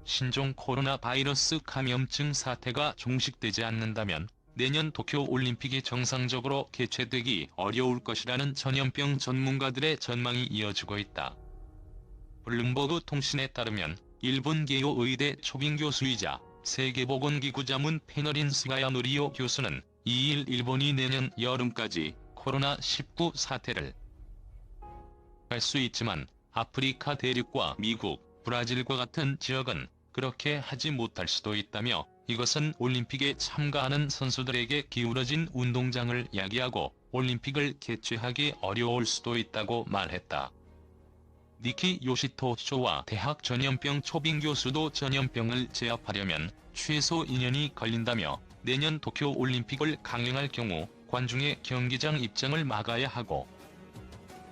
신종 코로나 바이러스 감염증 사태가 종식되지 않는다면 내년 도쿄올림픽이 정상적으로 개최되기 어려울 것이라는 전염병 전문가들의 전망이 이어지고 있다. 블룸버그 통신에 따르면 일본 게요 의대 초빙 교수이자 세계보건기구 자문 패널인 스가야 노리오 교수는 2일 일본이 내년 여름까지 코로나19 사태를 할 수 있지만 아프리카 대륙과 미국, 브라질과 같은 지역은 그렇게 하지 못할 수도 있다며 이것은 올림픽에 참가하는 선수들에게 기울어진 운동장을 야기하고 올림픽을 개최하기 어려울 수도 있다고 말했다. 니키 요시토 쇼와 대학 전염병 초빙 교수도 전염병을 제압하려면 최소 2년이 걸린다며 내년 도쿄올림픽을 강행할 경우 관중의 경기장 입장을 막아야 하고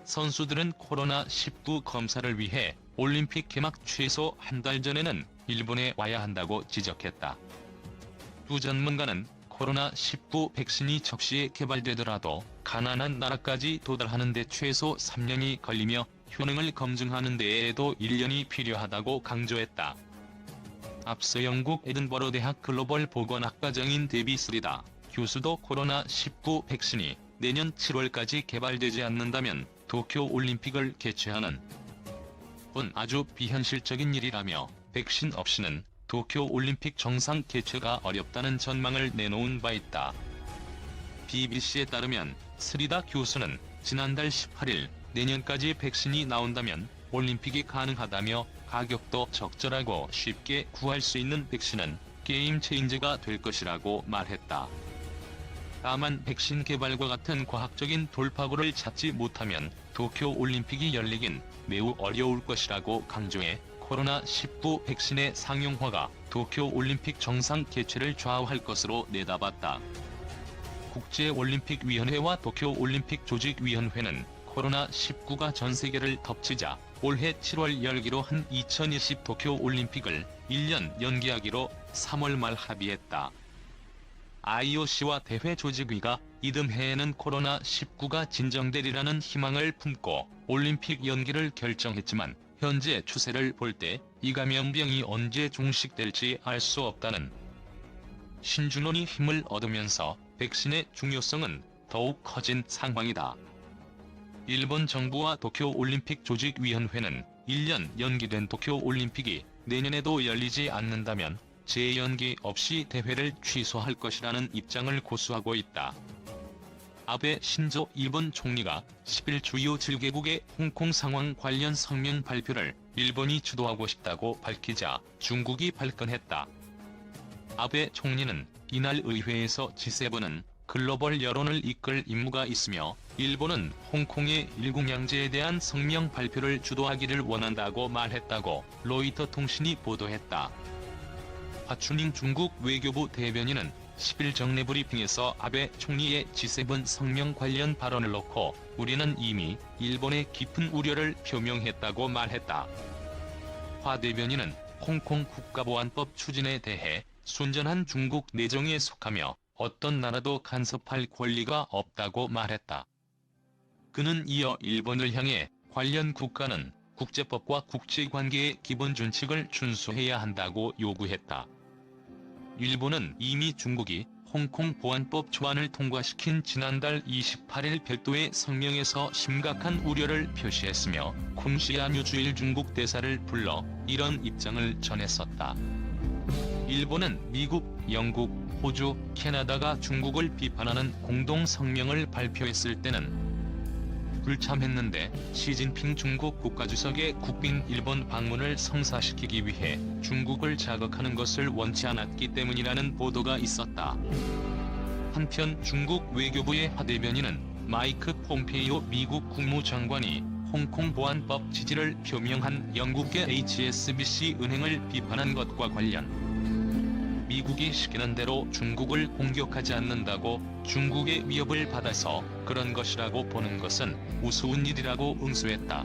선수들은 코로나19 검사를 위해 올림픽 개막 최소 한 달 전에는 일본에 와야 한다고 지적했다. 두 전문가는 코로나19 백신이 적시에 개발되더라도 가난한 나라까지 도달하는 데 최소 3년이 걸리며 효능을 검증하는 데에도 1년이 필요하다고 강조했다. 앞서 영국 에든버러 대학 글로벌 보건학과장인 데비 스리다 교수도 코로나19 백신이 내년 7월까지 개발되지 않는다면 도쿄올림픽을 개최하는 건 아주 비현실적인 일이라며 백신 없이는 도쿄올림픽 정상 개최가 어렵다는 전망을 내놓은 바 있다. BBC에 따르면 스리다 교수는 지난달 18일 내년까지 백신이 나온다면 올림픽이 가능하다며 가격도 적절하고 쉽게 구할 수 있는 백신은 게임 체인저가 될 것이라고 말했다. 다만 백신 개발과 같은 과학적인 돌파구를 찾지 못하면 도쿄올림픽이 열리긴 매우 어려울 것이라고 강조해 코로나19 백신의 상용화가 도쿄올림픽 정상 개최를 좌우할 것으로 내다봤다. 국제올림픽위원회와 도쿄올림픽 조직위원회는 코로나19가 전세계를 덮치자 올해 7월 열기로 한 2020 도쿄올림픽을 1년 연기하기로 3월 말 합의했다. IOC와 대회 조직위가 이듬해에는 코로나19가 진정되리라는 희망을 품고 올림픽 연기를 결정했지만 현재 추세를 볼 때 이 감염병이 언제 종식될지 알 수 없다는 신준론이 힘을 얻으면서 백신의 중요성은 더욱 커진 상황이다. 일본 정부와 도쿄올림픽 조직위원회는 1년 연기된 도쿄올림픽이 내년에도 열리지 않는다면 재연기 없이 대회를 취소할 것이라는 입장을 고수하고 있다. 아베 신조 일본 총리가 10일 주요 7개국의 홍콩 상황 관련 성명 발표를 일본이 주도하고 싶다고 밝히자 중국이 발끈했다. 아베 총리는 이날 의회에서 G7은 글로벌 여론을 이끌 임무가 있으며 일본은 홍콩의 일국양제에 대한 성명 발표를 주도하기를 원한다고 말했다고 로이터 통신이 보도했다. 화춘잉 중국 외교부 대변인은 10일 정례 브리핑에서 아베 총리의 G7 성명 관련 발언을 놓고 우리는 이미 일본의 깊은 우려를 표명했다고 말했다. 화 대변인은 홍콩 국가보안법 추진에 대해 순전한 중국 내정에 속하며 어떤 나라도 간섭할 권리가 없다고 말했다. 그는 이어 일본을 향해 관련 국가는 국제법과 국제관계의 기본 준칙을 준수해야 한다고 요구했다. 일본은 이미 중국이 홍콩 보안법 초안을 통과시킨 지난달 28일 별도의 성명에서 심각한 우려를 표시했으며 쿵시야 뉴주일 중국 대사를 불러 이런 입장을 전했었다. 일본은 미국, 영국, 호주, 캐나다가 중국을 비판하는 공동 성명을 발표했을 때는 불참했는데 시진핑 중국 국가주석의 국빈 일본 방문을 성사시키기 위해 중국을 자극하는 것을 원치 않았기 때문이라는 보도가 있었다. 한편 중국 외교부의 화 대변인은 마이크 폼페이오 미국 국무장관이 홍콩 보안법 지지를 표명한 영국의 HSBC 은행을 비판한 것과 관련 미국이 시키는 대로 중국을 공격하지 않는다고 중국의 위협을 받아서 그런 것이라고 보는 것은 우스운 일이라고 응수했다.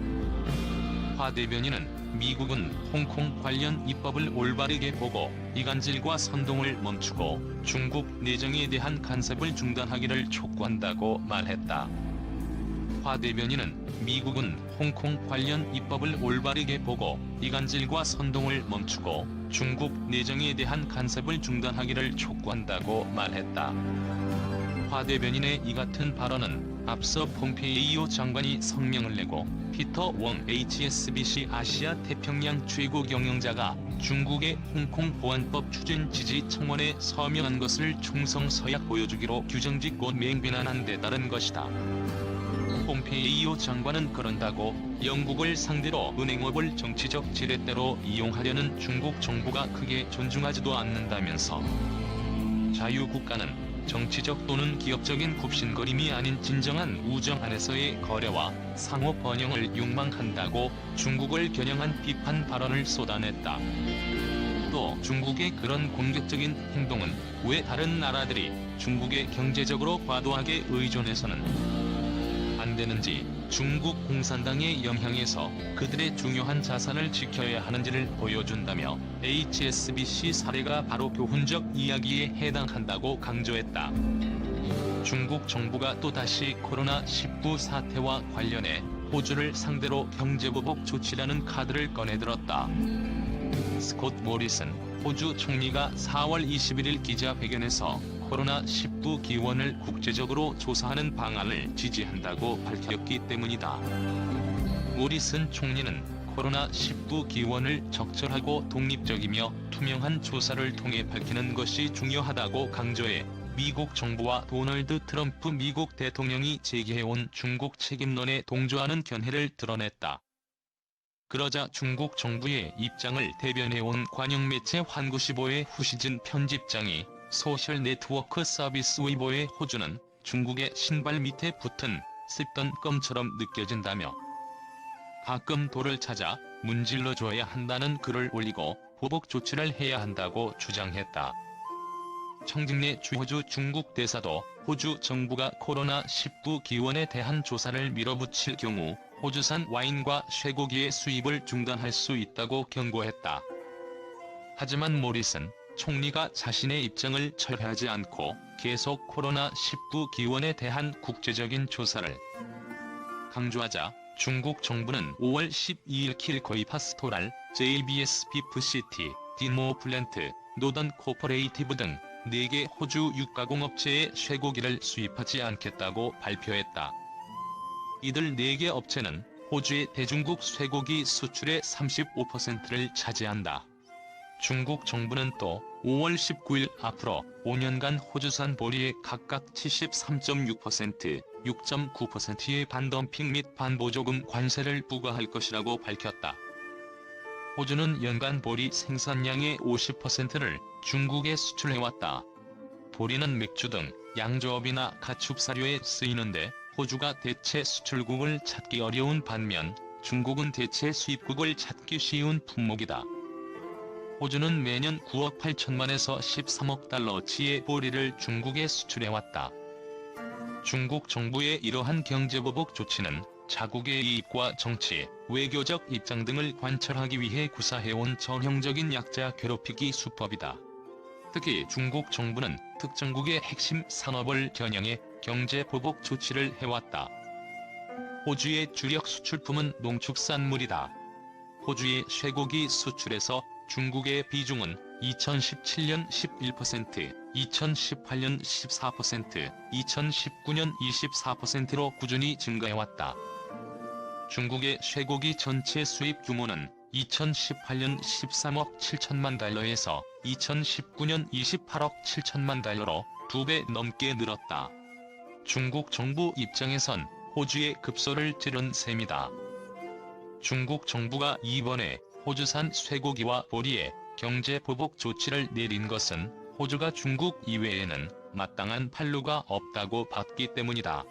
화 대변인은 미국은 홍콩 관련 입법을 올바르게 보고 이간질과 선동을 멈추고 중국 내정에 대한 간섭을 중단하기를 촉구한다고 말했다. 화 대변인은 미국은 홍콩 관련 입법을 올바르게 보고 이간질과 선동을 멈추고 중국 내정에 대한 간섭을 중단하기를 촉구한다고 말했다. 화 대변인의 이 같은 발언은 앞서 폼페이오 장관이 성명을 내고 피터 웡 HSBC 아시아 태평양 최고 경영자가 중국의 홍콩 보안법 추진 지지 청원에 서명한 것을 충성 서약 보여주기로 규정짓고 맹비난한 데 따른 것이다. 폼페이오 장관은 그런다고 영국을 상대로 은행업을 정치적 지렛대로 이용하려는 중국 정부가 크게 존중하지도 않는다면서 자유국가는 정치적 또는 기업적인 굽신거림이 아닌 진정한 우정 안에서의 거래와 상호 번영을 욕망한다고 중국을 겨냥한 비판 발언을 쏟아냈다. 또 중국의 그런 공격적인 행동은 왜 다른 나라들이 중국에 경제적으로 과도하게 의존해서는 안 되는지, 중국 공산당의 영향에서 그들의 중요한 자산을 지켜야 하는지를 보여준다며 HSBC 사례가 바로 교훈적 이야기에 해당한다고 강조했다. 중국 정부가 또다시 코로나19 사태와 관련해 호주를 상대로 경제보복 조치라는 카드를 꺼내들었다. 스콧 모리슨 호주 총리가 4월 21일 기자회견에서 코로나19 기원을 국제적으로 조사하는 방안을 지지한다고 밝혔기 때문이다. 모리슨 총리는 코로나19 기원을 적절하고 독립적이며 투명한 조사를 통해 밝히는 것이 중요하다고 강조해 미국 정부와 도널드 트럼프 미국 대통령이 제기해온 중국 책임론에 동조하는 견해를 드러냈다. 그러자 중국 정부의 입장을 대변해온 관영매체 환구시보의 후시진 편집장이 소셜 네트워크 서비스 웨이보의 호주는 중국의 신발 밑에 붙은 씹던 껌처럼 느껴진다며 가끔 돌을 찾아 문질러줘야 한다는 글을 올리고 보복 조치를 해야 한다고 주장했다. 청진래 주호주 중국 대사도 호주 정부가 코로나19 기원에 대한 조사를 밀어붙일 경우 호주산 와인과 쇠고기의 수입을 중단할 수 있다고 경고했다. 하지만 모리슨 총리가 자신의 입장을 철회하지 않고 계속 코로나19 기원에 대한 국제적인 조사를 강조하자 중국 정부는 5월 12일 킬코이 파스토랄, JBS 비프시티, 디모 플랜트, 노던 코퍼레이티브 등 4개 호주 육가공업체의 쇠고기를 수입하지 않겠다고 발표했다. 이들 4개 업체는 호주의 대중국 쇠고기 수출의 35%를 차지한다. 중국 정부는 또 5월 19일 앞으로 5년간 호주산 보리에 각각 73.6%, 6.9%의 반덤핑 및 반보조금 관세를 부과할 것이라고 밝혔다. 호주는 연간 보리 생산량의 50%를 중국에 수출해왔다. 보리는 맥주 등 양조업이나 가축사료에 쓰이는데 호주가 대체 수출국을 찾기 어려운 반면 중국은 대체 수입국을 찾기 쉬운 품목이다. 호주는 매년 9억 8천만에서 13억 달러치의 보리를 중국에 수출해왔다. 중국 정부의 이러한 경제보복 조치는 자국의 이익과 정치, 외교적 입장 등을 관철하기 위해 구사해온 전형적인 약자 괴롭히기 수법이다. 특히 중국 정부는 특정국의 핵심 산업을 겨냥해 경제보복 조치를 해왔다. 호주의 주력 수출품은 농축산물이다. 호주의 쇠고기 수출에서 중국의 비중은 2017년 11%, 2018년 14%, 2019년 24%로 꾸준히 증가해왔다. 중국의 쇠고기 전체 수입 규모는 2018년 13억 7천만 달러에서 2019년 28억 7천만 달러로 2배 넘게 늘었다. 중국 정부 입장에선 호주의 급소를 찌른 셈이다. 중국 정부가 이번에 호주산 쇠고기와 보리에 경제보복 조치를 내린 것은 호주가 중국 이외에는 마땅한 판로가 없다고 봤기 때문이다.